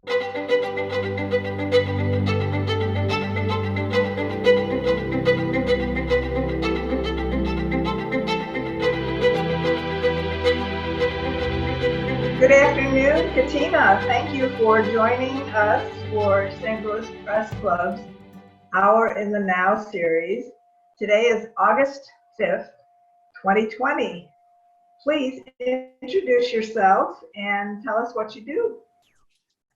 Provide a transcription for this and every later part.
Good afternoon, Catina. Thank you for joining us for St. Louis Press Club's Hour in the Now series. Today is August 5th, 2020. Please introduce yourself and tell us what you do.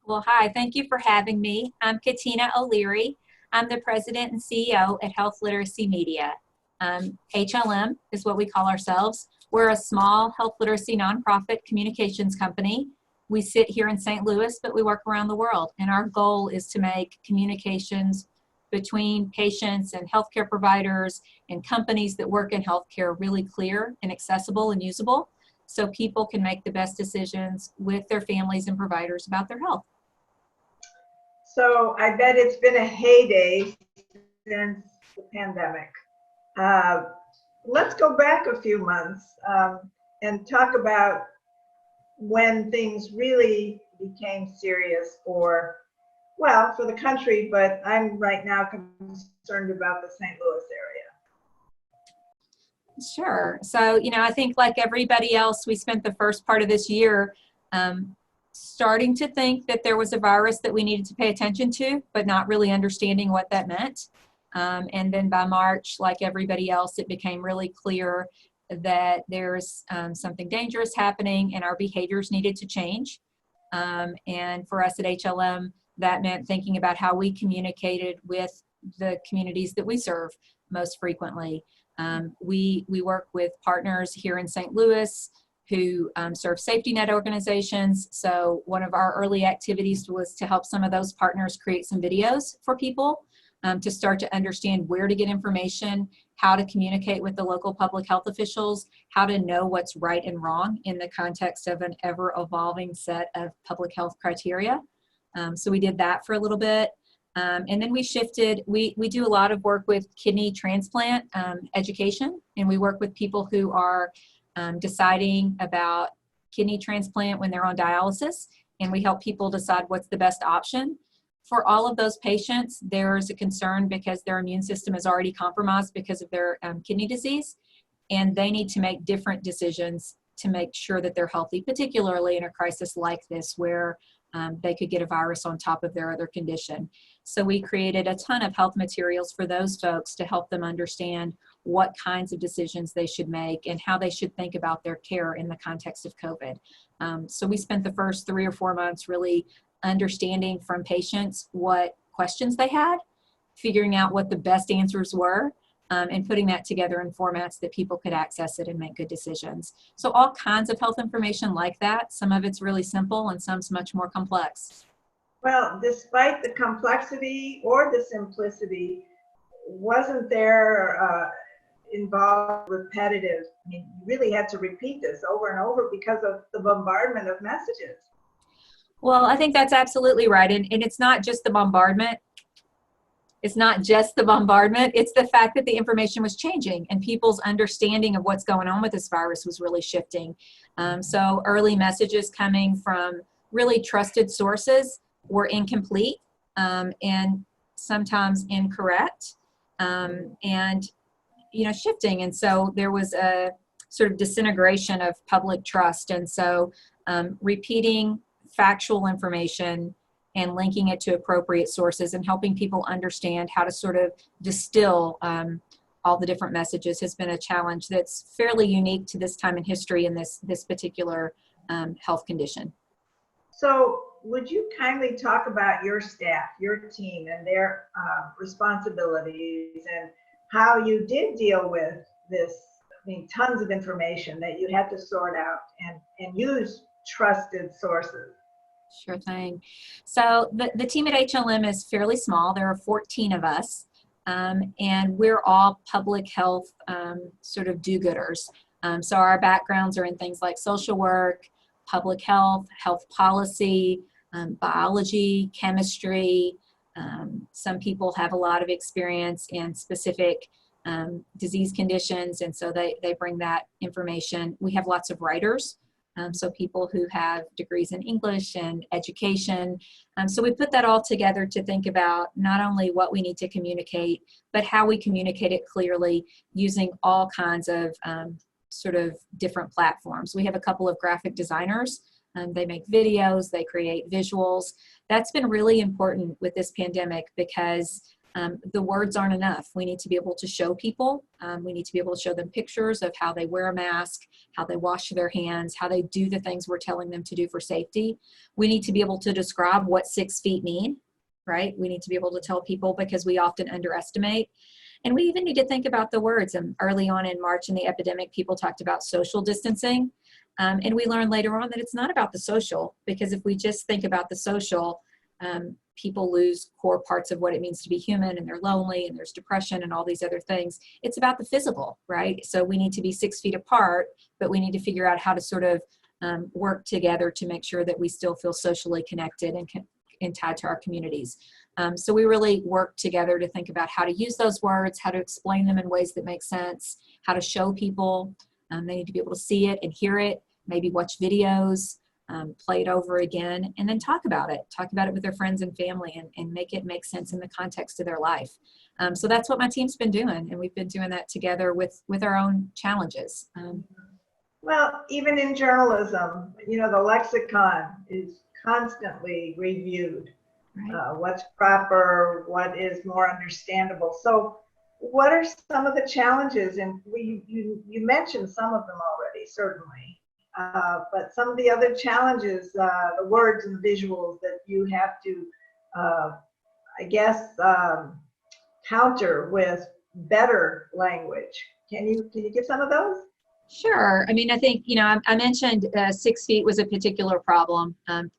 Well, hi, thank you for having me. I'm Catina O'Leary. I'm the president and CEO at Health Literacy Media. HLM is what we call ourselves. We're a small health literacy nonprofit communications company. We sit here in St. Louis, but we work around the world. And our goal is to make communications between patients and healthcare providers and companies that work in healthcare really clear and accessible and usable, so people can make the best decisions with their families and providers about their health. So I bet it's been a heyday since the pandemic. Let's go back a few months and talk about when things really became serious for the country, but I'm right now concerned about the St. Louis area. Sure. So, I think like everybody else, we spent the first part of this year starting to think that there was a virus that we needed to pay attention to, but not really understanding what that meant. And then by March, like everybody else, it became really clear that there's something dangerous happening and our behaviors needed to change. And for us at HLM, that meant thinking about how we communicated with the communities that we serve most frequently. We work with partners here in St. Louis who serve safety net organizations. So one of our early activities was to help some of those partners create some videos for people to start to understand where to get information, how to communicate with the local public health officials, how to know what's right and wrong in the context of an ever-evolving set of public health criteria. So we did that for a little bit. And then we shifted, we do a lot of work with kidney transplant education, and we work with people who are deciding about kidney transplant when they're on dialysis, and we help people decide what's the best option. For all of those patients, there's a concern because their immune system is already compromised because of their kidney disease, and they need to make different decisions to make sure that they're healthy, particularly in a crisis like this where they could get a virus on top of their other condition. So we created a ton of health materials for those folks to help them understand what kinds of decisions they should make and how they should think about their care in the context of COVID. So we spent the first 3 or 4 months really understanding from patients what questions they had, figuring out what the best answers were, and putting that together in formats that people could access it and make good decisions. So all kinds of health information like that. Some of it's really simple and some's much more complex. Well, despite the complexity or the simplicity, wasn't there involved repetitive? I mean, you really had to repeat this over and over because of the bombardment of messages. Well, I think that's absolutely right. And it's not just the bombardment. It's not just the bombardment. It's the fact that the information was changing and people's understanding of what's going on with this virus was really shifting. So early messages coming from really trusted sources were incomplete and sometimes incorrect and shifting. And so there was a sort of disintegration of public trust. And so repeating factual information and linking it to appropriate sources and helping people understand how to sort of distill all the different messages has been a challenge that's fairly unique to this time in history and this particular health condition. So would you kindly talk about your staff, your team, and their responsibilities and how you did deal with this, tons of information that you had to sort out and use trusted sources? Sure thing. So the team at HLM is fairly small. There are 14 of us, and we're all public health sort of do-gooders. So our backgrounds are in things like social work, public health, health policy, biology, chemistry. Some people have a lot of experience in specific disease conditions, and so they bring that information. We have lots of writers So people who have degrees in English and education. So we put that all together to think about not only what we need to communicate, but how we communicate it clearly using all kinds of sort of different platforms. We have a couple of graphic designers. They make videos, they create visuals. That's been really important with this pandemic because the words aren't enough. We need to be able to show people. We need to be able to show them pictures of how they wear a mask, how they wash their hands, how they do the things we're telling them to do for safety. We need to be able to describe what 6 feet mean, right? We need to be able to tell people because we often underestimate. And we even need to think about the words. And early on in March in the epidemic, people talked about social distancing. And we learned later on that it's not about the social, because if we just think about the social, people lose core parts of what it means to be human, and they're lonely, and there's depression and all these other things. It's about the physical, right? So we need to be 6 feet apart, but we need to figure out how to sort of work together to make sure that we still feel socially connected and tied to our communities. So we really work together to think about how to use those words, how to explain them in ways that make sense, how to show people. They need to be able to see it and hear it, maybe watch videos, play it over again, and then talk about it with their friends and family, and make it make sense in the context of their life. So that's what my team's been doing, and we've been doing that together with our own challenges. Well, even in journalism, the lexicon is constantly reviewed. Right. What's proper, what is more understandable. So what are some of the challenges? And you mentioned some of them already, certainly. But some of the other challenges, the words and the visuals that you have to, counter with better language. Can you give some of those? Sure. I mean, I think, I mentioned 6 feet was a particular problem.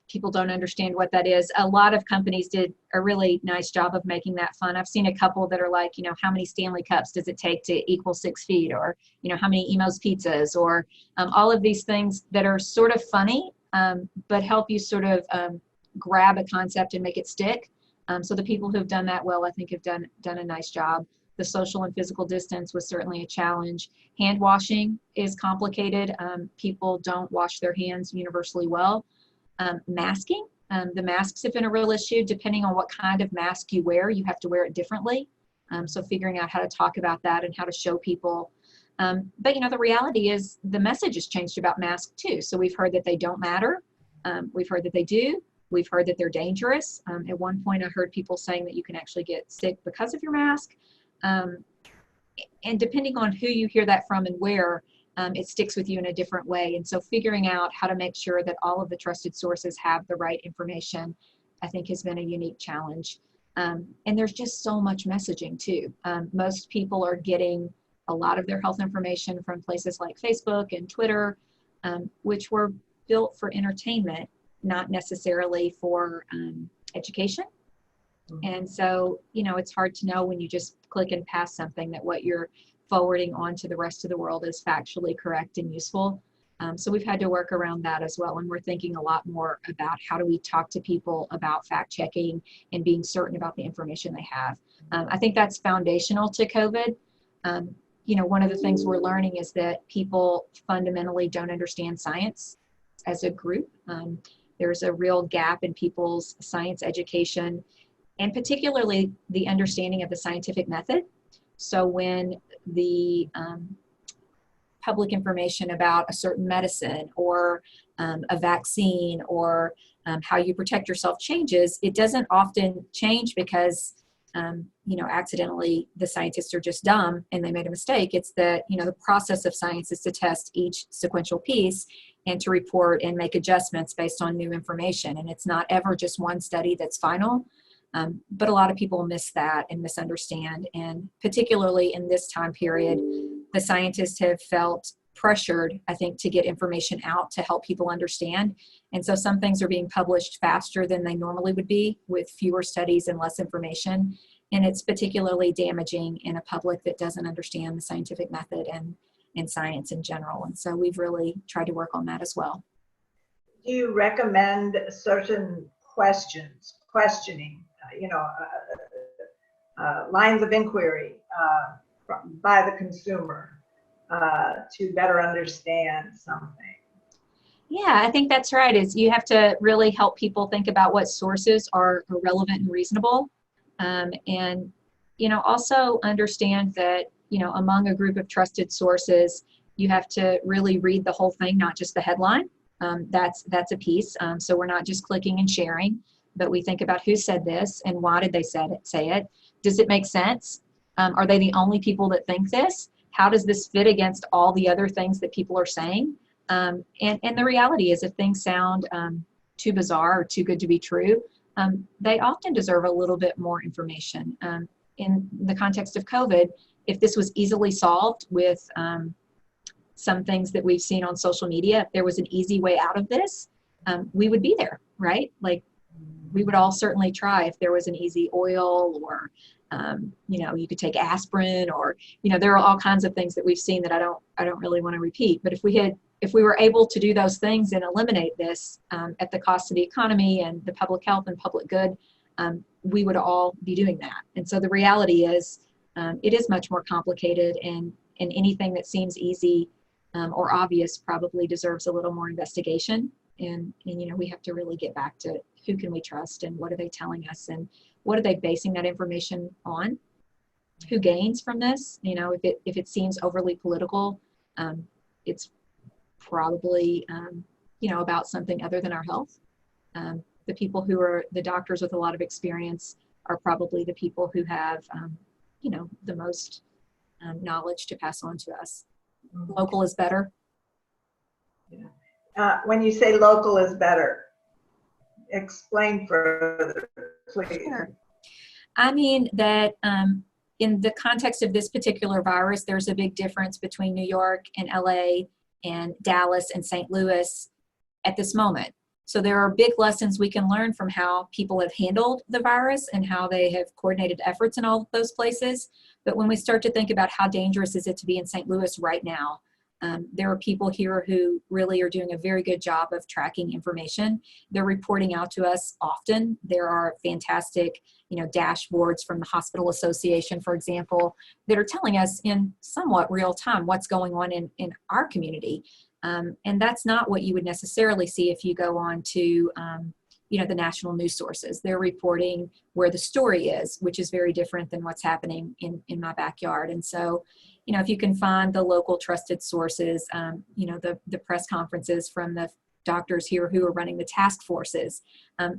People don't understand what that is. A lot of companies did a really nice job of making that fun. I've seen a couple that are like, how many Stanley Cups does it take to equal 6 feet? Or, how many Emo's pizzas? Or all of these things that are sort of funny, but help you sort of grab a concept and make it stick. So the people who've done that well, I think, have done a nice job. The social and physical distance was certainly a challenge. Hand washing is complicated. People don't wash their hands universally well. Masking, the masks have been a real issue. Depending on what kind of mask you wear, you have to wear it differently. So figuring out how to talk about that and how to show people. But the reality is the message has changed about masks too. So we've heard that they don't matter. We've heard that they do. We've heard that they're dangerous. At one point I heard people saying that you can actually get sick because of your mask. And depending on who you hear that from and where, it sticks with you in a different way. And so figuring out how to make sure that all of the trusted sources have the right information, I think, has been a unique challenge. And there's just so much messaging too. Most people are getting a lot of their health information from places like Facebook and Twitter, which were built for entertainment, not necessarily for education. And so, it's hard to know when you just click and pass something that what you're forwarding on to the rest of the world is factually correct and useful. So we've had to work around that as well. And we're thinking a lot more about how do we talk to people about fact checking and being certain about the information they have. I think that's foundational to COVID. One of the things we're learning is that people fundamentally don't understand science as a group. There's a real gap in people's science education, and particularly the understanding of the scientific method. So when the public information about a certain medicine or a vaccine or how you protect yourself changes, it doesn't often change because, accidentally the scientists are just dumb and they made a mistake. It's that, the process of science is to test each sequential piece and to report and make adjustments based on new information. And it's not ever just one study that's final. But a lot of people miss that and misunderstand. And particularly in this time period, the scientists have felt pressured, I think, to get information out to help people understand. And so some things are being published faster than they normally would be with fewer studies and less information. And it's particularly damaging in a public that doesn't understand the scientific method and science in general. And so we've really tried to work on that as well. Do you recommend certain questioning, lines of inquiry by the consumer to better understand something? Yeah, I think that's right. Is you have to really help people think about what sources are relevant and reasonable, and also understand that among a group of trusted sources, you have to really read the whole thing, not just the headline. That's a piece. So we're not just clicking and sharing, but we think about who said this and why did they say it. Does it make sense? Are they the only people that think this? How does this fit against all the other things that people are saying? And the reality is, if things sound too bizarre or too good to be true, they often deserve a little bit more information. In the context of COVID, if this was easily solved with some things that we've seen on social media, if there was an easy way out of this, we would be there, right? Like, we would all certainly try if there was an easy oil, or you could take aspirin, or there are all kinds of things that we've seen that I don't really want to repeat. But if we were able to do those things and eliminate this at the cost of the economy and the public health and public good, we would all be doing that. And so the reality is, it is much more complicated, and anything that seems easy or obvious probably deserves a little more investigation. And we have to really get back to who can we trust, and what are they telling us, and what are they basing that information on? Who gains from this? If it seems overly political, it's probably about something other than our health. The people who are the doctors with a lot of experience are probably the people who have the most knowledge to pass on to us. Local is better. Yeah. When you say local is better, explain further, please. Sure. I mean that in the context of this particular virus, there's a big difference between New York and LA and Dallas and St. Louis at this moment. So there are big lessons we can learn from how people have handled the virus and how they have coordinated efforts in all of those places. But when we start to think about how dangerous is it to be in St. Louis right now, there are people here who really are doing a very good job of tracking information. They're reporting out to us often. There are fantastic, dashboards from the Hospital Association, for example, that are telling us in somewhat real time what's going on in our community. And that's not what you would necessarily see if you go on to, the national news sources. They're reporting where the story is, which is very different than what's happening in my backyard. And so, if you can find the local trusted sources, the press conferences from the doctors here who are running the task forces,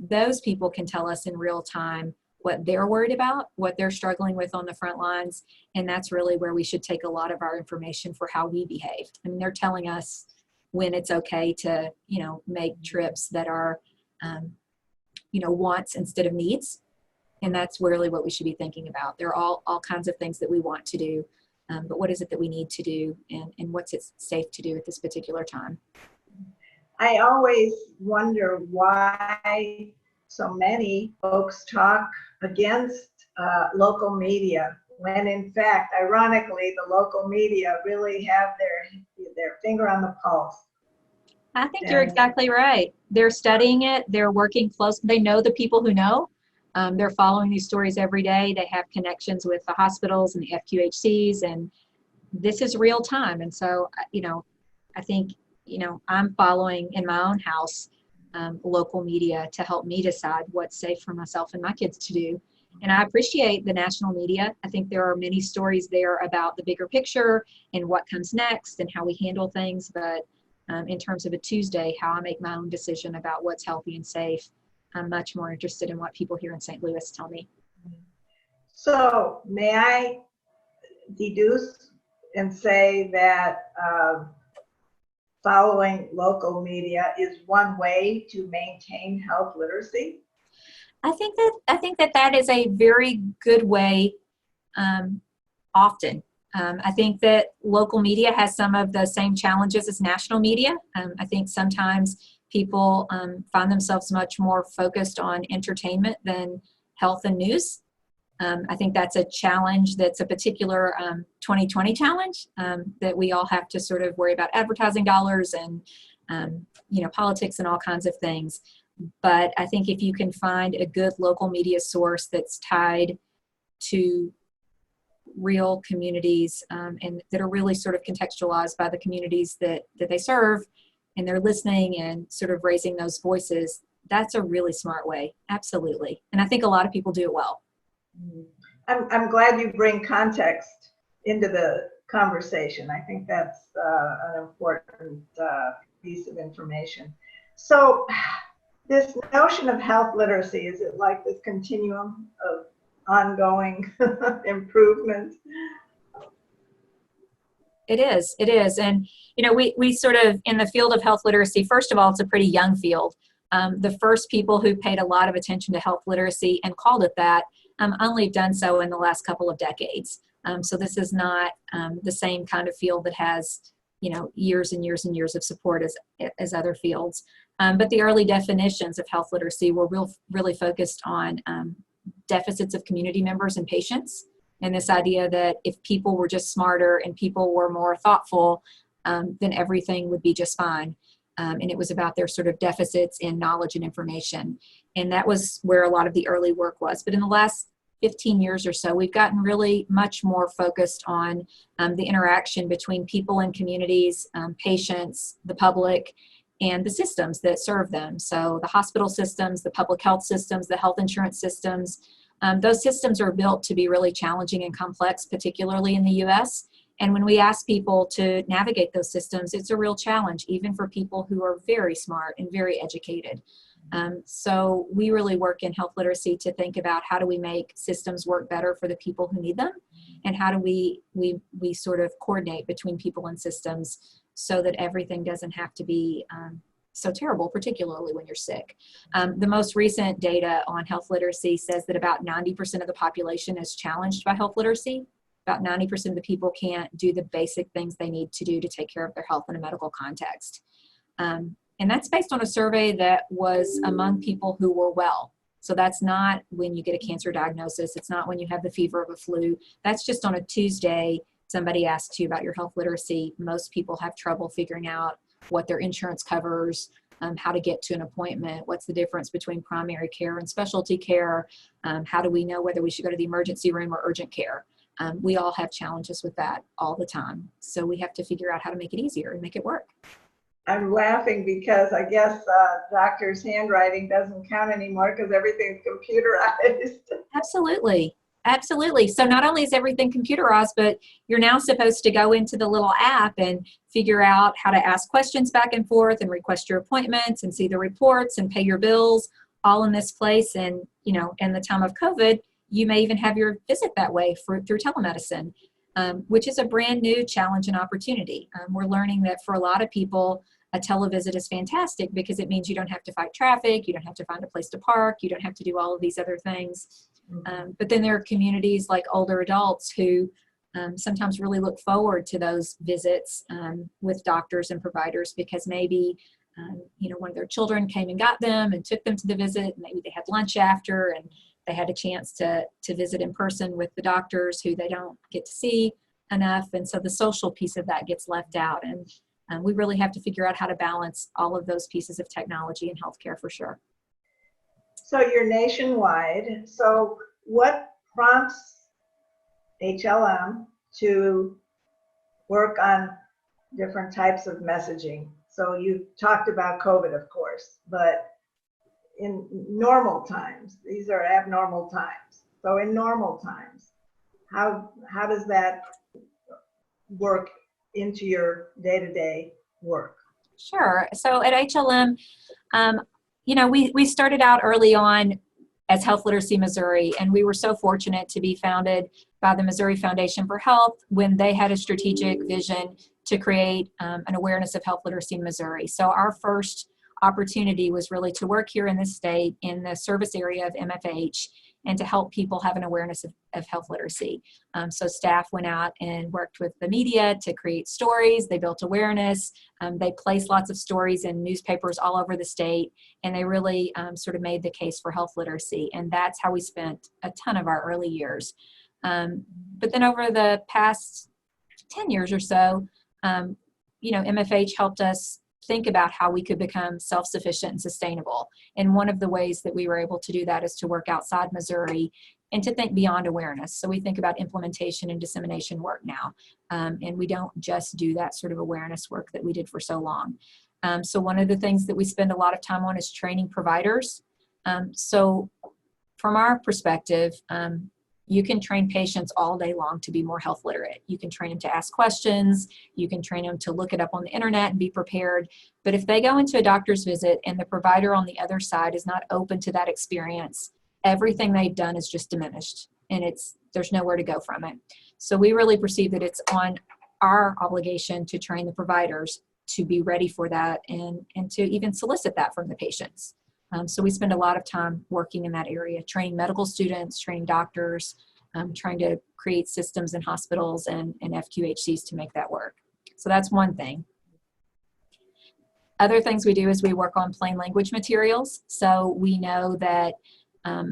those people can tell us in real time what they're worried about, what they're struggling with on the front lines. And that's really where we should take a lot of our information for how we behave. I mean, they're telling us when it's okay to, make trips that are, wants instead of needs. And that's really what we should be thinking about. There are all kinds of things that we want to do, but what is it that we need to do, and what's it safe to do at this particular time? I always wonder why so many folks talk against local media, when in fact, ironically, the local media really have their finger on the pulse. I think you're exactly right. They're studying it. They're working close. They know the people who know. They're following these stories every day. They have connections with the hospitals and the FQHCs, and this is real time. And so, I think, I'm following in my own house local media to help me decide what's safe for myself and my kids to do. And I appreciate the national media. I think there are many stories there about the bigger picture and what comes next and how we handle things. But in terms of a Tuesday, how I make my own decision about what's healthy and safe, I'm much more interested in what people here in St. Louis tell me. So may I deduce and say that following local media is one way to maintain health literacy? I think that is a very good way often. I think that local media has some of the same challenges as national media. I think sometimes people find themselves much more focused on entertainment than health and news. I think that's a challenge that's a particular 2020 challenge that we all have to sort of worry about advertising dollars and, politics and all kinds of things. But I think if you can find a good local media source that's tied to real communities and that are really sort of contextualized by the communities that they serve and they're listening and sort of raising those voices, that's a really smart way. Absolutely. And I think a lot of people do it well. I'm glad you bring context into the conversation. I think that's an important piece of information. So this notion of health literacy, is it like this continuum of ongoing improvement? It is. And, we sort of, in the field of health literacy, first of all, it's a pretty young field. The first people who paid a lot of attention to health literacy and called it that only done so in the last couple of decades. So this is not the same kind of field that has, years and years and years of support as other fields. But the early definitions of health literacy were really focused on deficits of community members and patients. And this idea that if people were just smarter and people were more thoughtful, then everything would be just fine. And it was about their sort of deficits in knowledge and information. And that was where a lot of the early work was. But in the last 15 years or so, we've gotten really much more focused on the interaction between people and communities, patients, the public, and the systems that serve them. So the hospital systems, the public health systems, the health insurance systems, those systems are built to be really challenging and complex, particularly in the US. And when we ask people to navigate those systems, it's a real challenge, even for people who are very smart and very educated. So we really work in health literacy to think about how do we make systems work better for the people who need them, and how do we sort of coordinate between people and systems so that everything doesn't have to be so terrible, particularly when you're sick. The most recent data on health literacy says that about 90% of the population is challenged by health literacy. About 90% of the people can't do the basic things they need to do to take care of their health in a medical context. And that's based on a survey that was among people who were well. So that's not when you get a cancer diagnosis. It's not when you have the fever of a flu. That's just on a Tuesday, somebody asks you about your health literacy. Most people have trouble figuring out what their insurance covers, how to get to an appointment, what's the difference between primary care and specialty care, how do we know whether we should go to the emergency room or urgent care. We all have challenges with that all the time. So we have to figure out how to make it easier and make it work. I'm laughing because I guess doctor's handwriting doesn't count anymore because everything's computerized. Absolutely. Absolutely. So not only is everything computerized, but you're now supposed to go into the little app and figure out how to ask questions back and forth and request your appointments and see the reports and pay your bills all in this place. And, in the time of COVID, you may even have your visit that way through telemedicine, which is a brand new challenge and opportunity. We're learning that for a lot of people, a televisit is fantastic because it means you don't have to fight traffic, you don't have to find a place to park, you don't have to do all of these other things. But then there are communities like older adults who sometimes really look forward to those visits with doctors and providers because maybe one of their children came and got them and took them to the visit. Maybe they had lunch after and they had a chance to visit in person with the doctors who they don't get to see enough. And so the social piece of that gets left out. And we really have to figure out how to balance all of those pieces of technology in healthcare for sure. So you're nationwide. So what prompts HLM to work on different types of messaging? So you talked about COVID, of course, but in normal times, these are abnormal times. So in normal times, how does that work into your day-to-day work? Sure. So at HLM, we started out early on as Health Literacy Missouri, and we were so fortunate to be founded by the Missouri Foundation for Health when they had a strategic vision to create an awareness of health literacy in Missouri. So our first opportunity was really to work here in the state in the service area of MFH and to help people have an awareness of health literacy. So staff went out and worked with the media to create stories. They built awareness. They placed lots of stories in newspapers all over the state, and they really sort of made the case for health literacy. And that's how we spent a ton of our early years. But then over the past 10 years or so, MFH helped us think about how we could become self-sufficient and sustainable. And one of the ways that we were able to do that is to work outside Missouri and to think beyond awareness. So we think about implementation and dissemination work now. And we don't just do that sort of awareness work that we did for so long. So one of the things that we spend a lot of time on is training providers. So from our perspective, you can train patients all day long to be more health literate. You can train them to ask questions. You can train them to look it up on the internet and be prepared. But if they go into a doctor's visit and the provider on the other side is not open to that experience, everything they've done is just diminished, and there's nowhere to go from it. So we really perceive that it's on our obligation to train the providers to be ready for that and to even solicit that from the patients. So we spend a lot of time working in that area, training medical students, training doctors, trying to create systems in hospitals and FQHCs to make that work. So that's one thing. Other things we do is we work on plain language materials. So we know that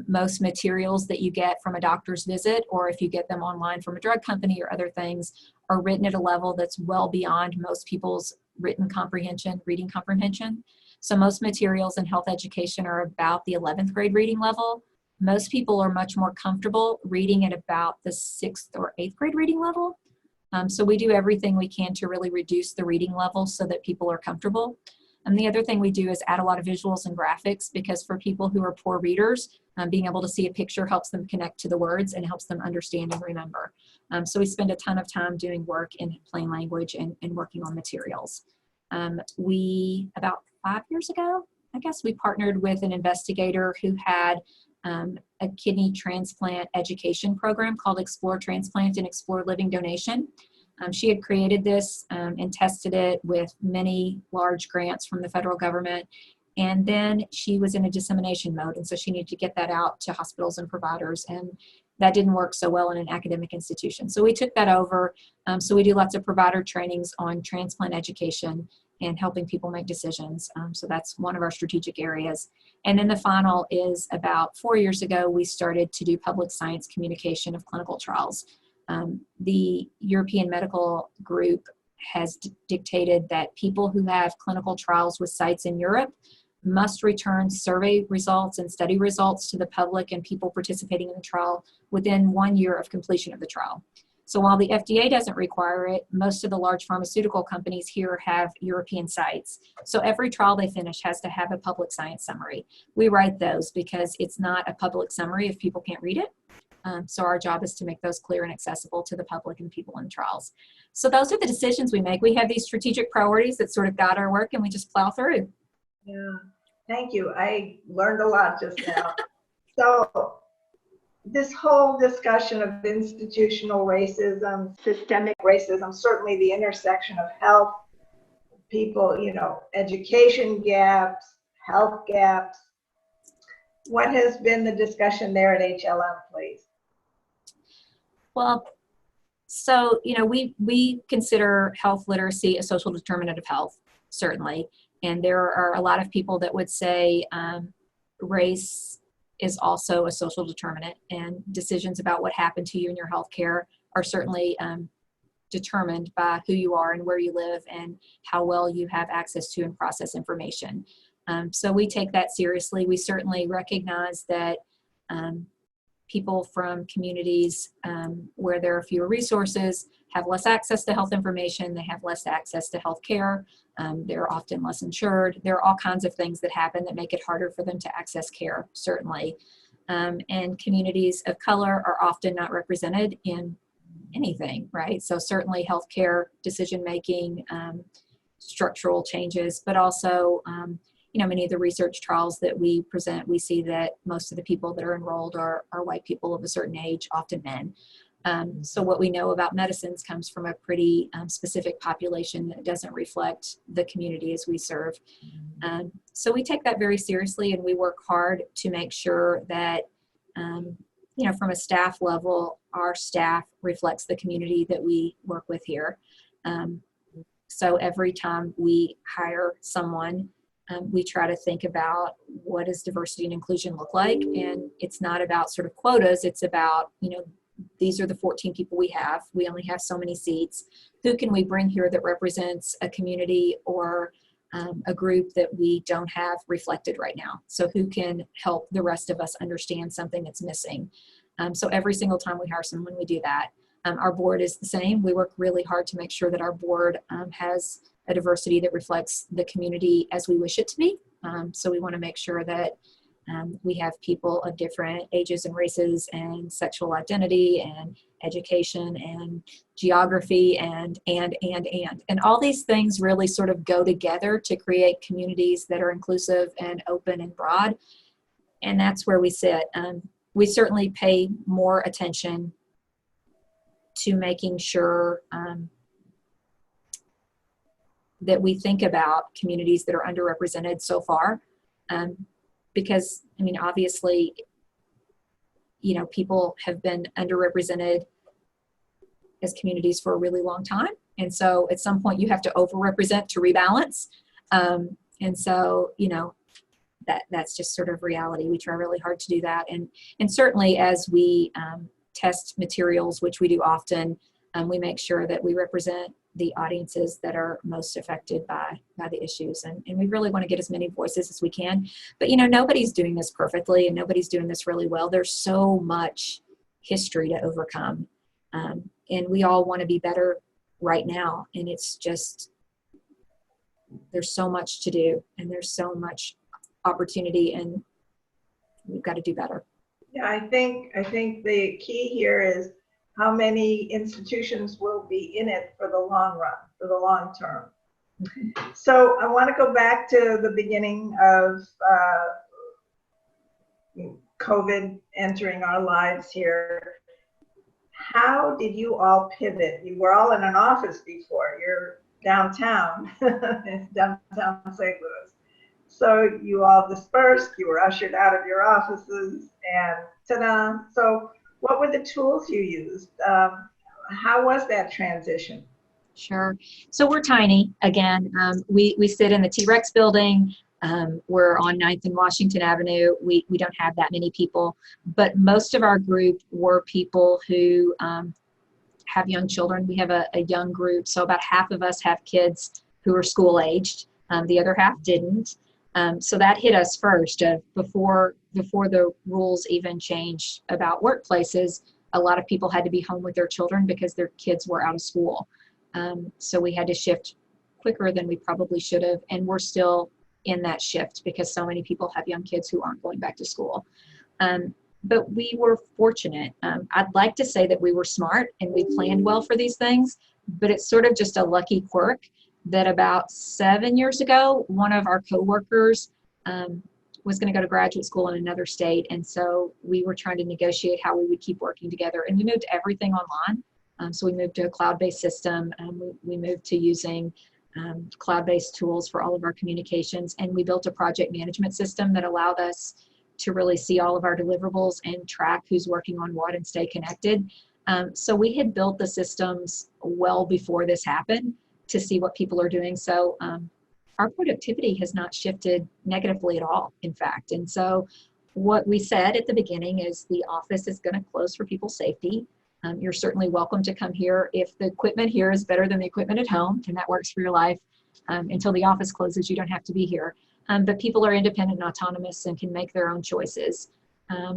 most materials that you get from a doctor's visit, or if you get them online from a drug company or other things, are written at a level that's well beyond most people's reading comprehension. So most materials in health education are about the 11th grade reading level. Most people are much more comfortable reading at about the 6th or 8th grade reading level. So we do everything we can to really reduce the reading level so that people are comfortable. And the other thing we do is add a lot of visuals and graphics, because for people who are poor readers, being able to see a picture helps them connect to the words and helps them understand and remember. So we spend a ton of time doing work in plain language and working on materials. About 5 years ago, I guess, we partnered with an investigator who had a kidney transplant education program called Explore Transplant and Explore Living Donation. She had created this and tested it with many large grants from the federal government. And then she was in a dissemination mode. And so she needed to get that out to hospitals and providers. And that didn't work so well in an academic institution. So we took that over. So we do lots of provider trainings on transplant education and helping people make decisions. So that's one of our strategic areas. And then the final is about 4 years ago, we started to do public science communication of clinical trials. The European Medical Group has dictated that people who have clinical trials with sites in Europe must return survey results and study results to the public and people participating in the trial within 1 year of completion of the trial. So while the FDA doesn't require it, most of the large pharmaceutical companies here have European sites. So every trial they finish has to have a public science summary. We write those because it's not a public summary if people can't read it. So our job is to make those clear and accessible to the public and people in trials. So those are the decisions we make. We have these strategic priorities that sort of guide our work, and we just plow through. Yeah, thank you. I learned a lot just now. So this whole discussion of institutional racism, systemic racism, certainly the intersection of health, people, education gaps, health gaps. What has been the discussion there at HLM, please? Well, so, we consider health literacy a social determinant of health, certainly. And there are a lot of people that would say race is also a social determinant, and decisions about what happened to you in your health care are certainly determined by who you are and where you live and how well you have access to and process information. So we take that seriously. We certainly recognize that people from communities where there are fewer resources have less access to health information. They have less access to health care. They're often less insured. There are all kinds of things that happen that make it harder for them to access care, certainly. And communities of color are often not represented in anything, right? So certainly healthcare decision-making, structural changes, but also many of the research trials that we present, we see that most of the people that are enrolled are white people of a certain age, often men. So what we know about medicines comes from a pretty specific population that doesn't reflect the communities we serve. So we take that very seriously, and we work hard to make sure that, from a staff level, our staff reflects the community that we work with here. So every time we hire someone, we try to think about what does diversity and inclusion look like, and it's not about sort of quotas. It's about, these are the 14 people we have. We only have so many seats. Who can we bring here that represents a community or a group that we don't have reflected right now? So who can help the rest of us understand something that's missing? So every single time we hire someone, we do that. Our board is the same. We work really hard to make sure that our board has a diversity that reflects the community as we wish it to be. So we want to make sure that we have people of different ages and races and sexual identity and education and geography and all these things really sort of go together to create communities that are inclusive and open and broad. And that's where we sit. We certainly pay more attention to making sure that we think about communities that are underrepresented so far. Because, I mean, obviously, you know, people have been underrepresented as communities for a really long time. And so at some point you have to overrepresent to rebalance. And so, you know, that's just sort of reality. We try really hard to do that. And certainly as we test materials, which we do often, we make sure that we represent the audiences that are most affected by the issues. And we really want to get as many voices as we can. But, you know, nobody's doing this perfectly and nobody's doing this really well. There's so much history to overcome. And we all want to be better right now. And it's just, there's so much to do and there's so much opportunity and we've got to do better. Yeah, I think the key here is how many institutions will be in it for the long run, for the long term. So I want to go back to the beginning of COVID entering our lives here. How did you all pivot? You were all in an office before. You're downtown, downtown St. Louis. So you all dispersed, you were ushered out of your offices, and ta-da. So what were the tools you used? How was that transition? Sure. So we're tiny. Again, we sit in the T-Rex building. We're on 9th and Washington Avenue. We don't have that many people, but most of our group were people who have young children. We have a young group. So about half of us have kids who are school aged. The other half didn't. So that hit us first. Before the rules even changed about workplaces, a lot of people had to be home with their children because their kids were out of school. So we had to shift quicker than we probably should have. And we're still in that shift because so many people have young kids who aren't going back to school. But we were fortunate. I'd like to say that we were smart and we planned well for these things, but it's sort of just a lucky quirk that about 7 years ago, one of our coworkers was going to go to graduate school in another state. And so we were trying to negotiate how we would keep working together. And we moved everything online. So we moved to a cloud-based system. We moved to using cloud-based tools for all of our communications. And we built a project management system that allowed us to really see all of our deliverables and track who's working on what and stay connected. So we had built the systems well before this happened to see what people are doing. So our productivity has not shifted negatively at all, in fact. And so what we said at the beginning is the office is going to close for people's safety. You're certainly welcome to come here if the equipment here is better than the equipment at home, and that works for your life. Until the office closes, you don't have to be here. But people are independent and autonomous and can make their own choices.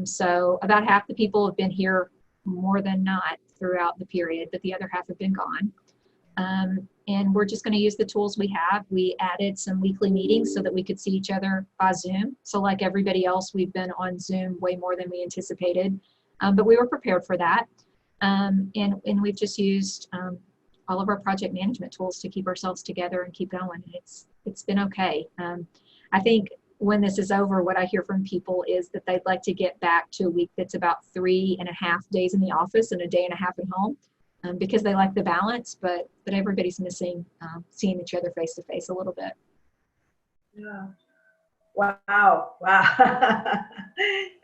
So about half the people have been here more than not throughout the period, but the other half have been gone. And we're just going to use the tools we have. We added some weekly meetings so that we could see each other by Zoom. So like everybody else, we've been on Zoom way more than we anticipated, but we were prepared for that. And we've just used all of our project management tools to keep ourselves together and keep going. And it's been okay. I think when this is over, what I hear from people is that they'd like to get back to a week that's about 3.5 days in the office and a day and a half at home. Because they like the balance, but everybody's missing seeing each other face to face a little bit. Yeah. Wow.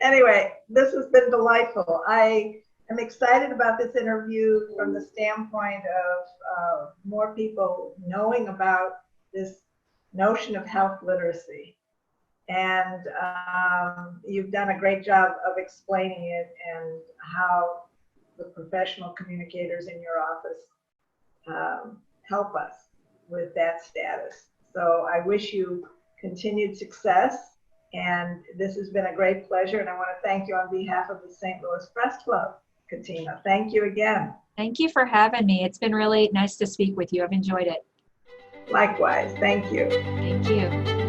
Anyway, this has been delightful. I am excited about this interview from the standpoint of more people knowing about this notion of health literacy. And you've done a great job of explaining it and how the professional communicators in your office help us with that status. So I wish you continued success, and this has been a great pleasure, and I want to thank you on behalf of the St. Louis Press Club, Catina. Thank you again. Thank you for having me. It's been really nice to speak with you. I've enjoyed it. Likewise. Thank you. Thank you.